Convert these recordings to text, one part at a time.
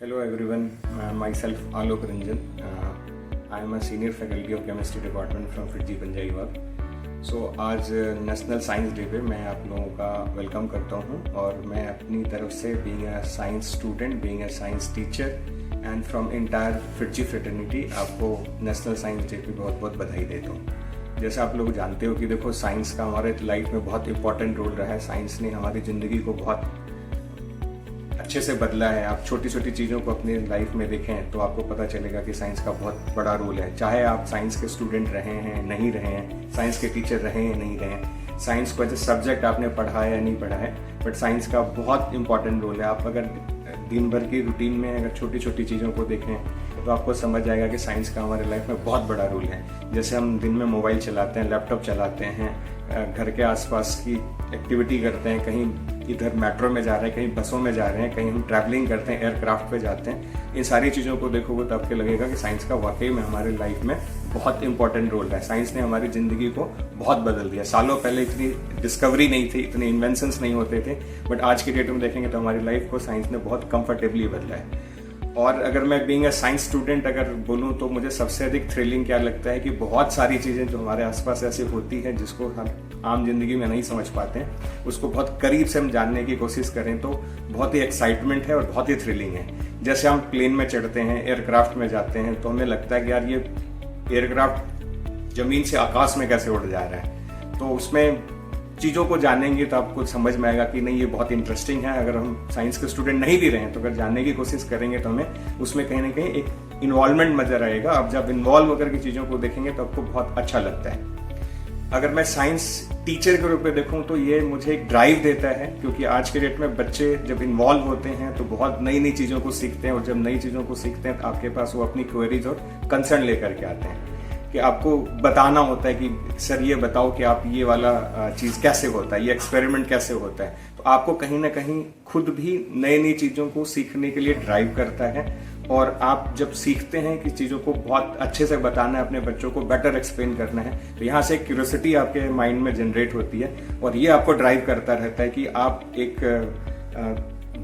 Hello everyone, myself Alok Ranjan. I am a senior faculty of chemistry department from FIITJEE पंजाईबाग. आज national science day पे मैं आप लोगों का वेलकम करता हूँ और मैं अपनी तरफ से being a science student, being a science teacher and from entire FIITJEE fraternity आपको नेशनल साइंस डे पे बहुत बहुत बधाई देता हूँ। जैसे आप लोग जानते हो कि देखो साइंस का हमारे लाइफ में बहुत इंपॉर्टेंट रोल रहा है। साइंस ने हमारी ज़िंदगी को बहुत अच्छे से बदला है। आप छोटी छोटी चीज़ों को अपनी लाइफ में देखें तो आपको पता चलेगा कि साइंस का बहुत बड़ा रोल है। चाहे आप साइंस के स्टूडेंट रहे हैं नहीं रहे हैं, साइंस के टीचर रहे हैं नहीं रहे हैं, साइंस को एज ए सब्जेक्ट आपने पढ़ा है या नहीं पढ़ा है, बट साइंस का बहुत इंपॉर्टेंट रोल है। आप अगर दिन भर की रूटीन में अगर छोटी छोटी चीज़ों को देखें तो आपको समझ आएगा कि साइंस का हमारे लाइफ में बहुत बड़ा रोल है। जैसे हम दिन में मोबाइल चलाते हैं, लैपटॉप चलाते हैं, घर के आसपास की एक्टिविटी करते हैं, कहीं इधर मेट्रो में जा रहे हैं, कहीं बसों में जा रहे हैं, कहीं हम ट्रैवलिंग करते हैं, एयरक्राफ्ट पे जाते हैं, इन सारी चीज़ों को देखोगे तो आपको लगेगा कि साइंस का वाकई में हमारे लाइफ में बहुत इंपॉर्टेंट रोल है। साइंस ने हमारी ज़िंदगी को बहुत बदल दिया। सालों पहले इतनी डिस्कवरी नहीं थी, इतने इन्वेंशंस नहीं होते थे, बट आज की डेट में देखेंगे तो हमारी लाइफ को साइंस ने बहुत कंफर्टेबली बदला है। और अगर मैं बीइंग अ साइंस स्टूडेंट अगर बोलूँ तो मुझे सबसे अधिक थ्रिलिंग क्या लगता है कि बहुत सारी चीज़ें जो हमारे आसपास ऐसी होती हैं जिसको हम आम जिंदगी में नहीं समझ पाते हैं, उसको बहुत करीब से हम जानने की कोशिश करें तो बहुत ही एक्साइटमेंट है और बहुत ही थ्रिलिंग है। जैसे हम प्लेन में चढ़ते हैं, एयरक्राफ्ट में जाते हैं तो हमें लगता है कि यार ये एयरक्राफ्ट जमीन से आकाश में कैसे उड़ जा रहा है। तो उसमें चीज़ों को जानेंगे तो आपको समझ में आएगा कि नहीं ये बहुत इंटरेस्टिंग है। अगर हम साइंस के स्टूडेंट नहीं भी रहे हैं तो अगर जानने की कोशिश करेंगे तो हमें उसमें कहीं ना कहीं एक इन्वॉल्वमेंट नजर आएगा। अब जब इन्वॉल्व होकर के चीज़ों को देखेंगे तो आपको बहुत अच्छा लगता है। अगर मैं साइंस टीचर के रूप में देखूं तो ये मुझे एक ड्राइव देता है, क्योंकि आज के डेट में बच्चे जब इन्वॉल्व होते हैं तो बहुत नई नई चीज़ों को सीखते हैं, और जब नई चीज़ों को सीखते हैं तो आपके पास वो अपनी क्वेरीज और कंसर्न लेकर के आते हैं कि आपको बताना होता है कि सर ये बताओ कि आप ये वाला चीज़ कैसे होता है, ये एक्सपेरिमेंट कैसे होता है। तो आपको कहीं ना कहीं खुद भी नई नई चीज़ों को सीखने के लिए ड्राइव करता है। और आप जब सीखते हैं कि चीज़ों को बहुत अच्छे से बताना है, अपने बच्चों को बेटर एक्सप्लेन करना है, तो यहाँ से क्यूरियोसिटी आपके माइंड में जनरेट होती है और ये आपको ड्राइव करता रहता है कि आप एक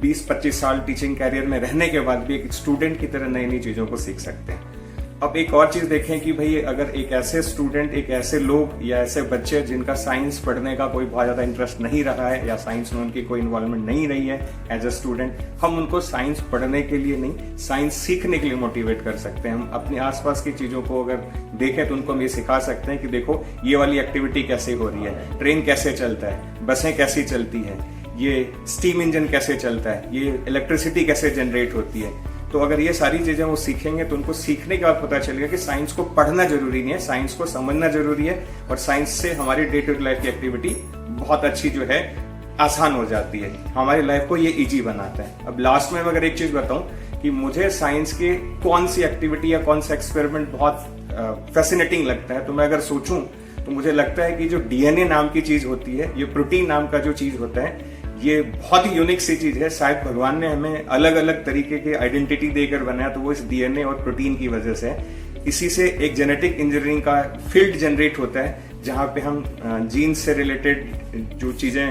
20-25 साल टीचिंग कैरियर में रहने के बाद भी एक स्टूडेंट की तरह नई नई चीज़ों को सीख सकते हैं। अब एक और चीज़ देखें कि भाई अगर एक ऐसे स्टूडेंट, एक ऐसे लोग या ऐसे बच्चे जिनका साइंस पढ़ने का कोई बहुत ज़्यादा इंटरेस्ट नहीं रहा है या साइंस में उनकी कोई इन्वॉल्वमेंट नहीं रही है एज अ स्टूडेंट, हम उनको साइंस पढ़ने के लिए नहीं, साइंस सीखने के लिए मोटिवेट कर सकते हैं। हम अपने आसपास की चीज़ों को अगर देखें तो उनको हम ये सिखा सकते हैं कि देखो ये वाली एक्टिविटी कैसे हो रही है, ट्रेन कैसे चलता है, बसें कैसी चलती है, ये स्टीम इंजन कैसे चलता है, ये इलेक्ट्रिसिटी कैसे जनरेट होती है। तो अगर ये सारी चीजें वो सीखेंगे तो उनको सीखने के बाद पता चलेगा कि साइंस को पढ़ना जरूरी नहीं है, साइंस को समझना जरूरी है, और साइंस से हमारी डे टू डे लाइफ की एक्टिविटी बहुत अच्छी जो है आसान हो जाती है, हमारी लाइफ को ये इजी बनाता है। अब लास्ट में अगर एक चीज बताऊं कि मुझे साइंस के कौन सी एक्टिविटी या कौन सा एक्सपेरिमेंट बहुत फैसिनेटिंग लगता है, तो मैं अगर सोचूं तो मुझे लगता है कि जो डीएनए नाम की चीज होती है, ये प्रोटीन नाम का जो चीज होता है, ये बहुत ही यूनिक सी चीज है। शायद भगवान ने हमें अलग अलग तरीके की आइडेंटिटी देकर बनाया, तो वो इस डीएनए और प्रोटीन की वजह से। इसी से एक जेनेटिक इंजीनियरिंग का फील्ड जनरेट होता है जहाँ पे हम जीन से रिलेटेड जो चीजें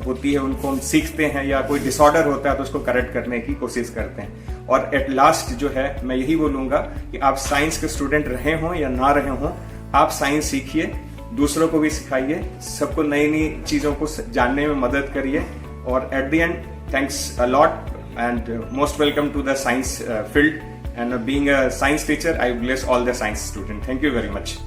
होती है उनको हम सीखते हैं, या कोई डिसऑर्डर होता है तो उसको करेक्ट करने की कोशिश करते हैं। और एट लास्ट जो है मैं यही बोलूंगा कि आप साइंस के स्टूडेंट रहे हों या ना रहे हों, आप साइंस सीखिए, दूसरों को भी सिखाइए, सबको नई नई चीजों को जानने में मदद करिए। और at the end, thanks a lot and most welcome to the science field, and being a science teacher, I bless all the science students. Thank you very much.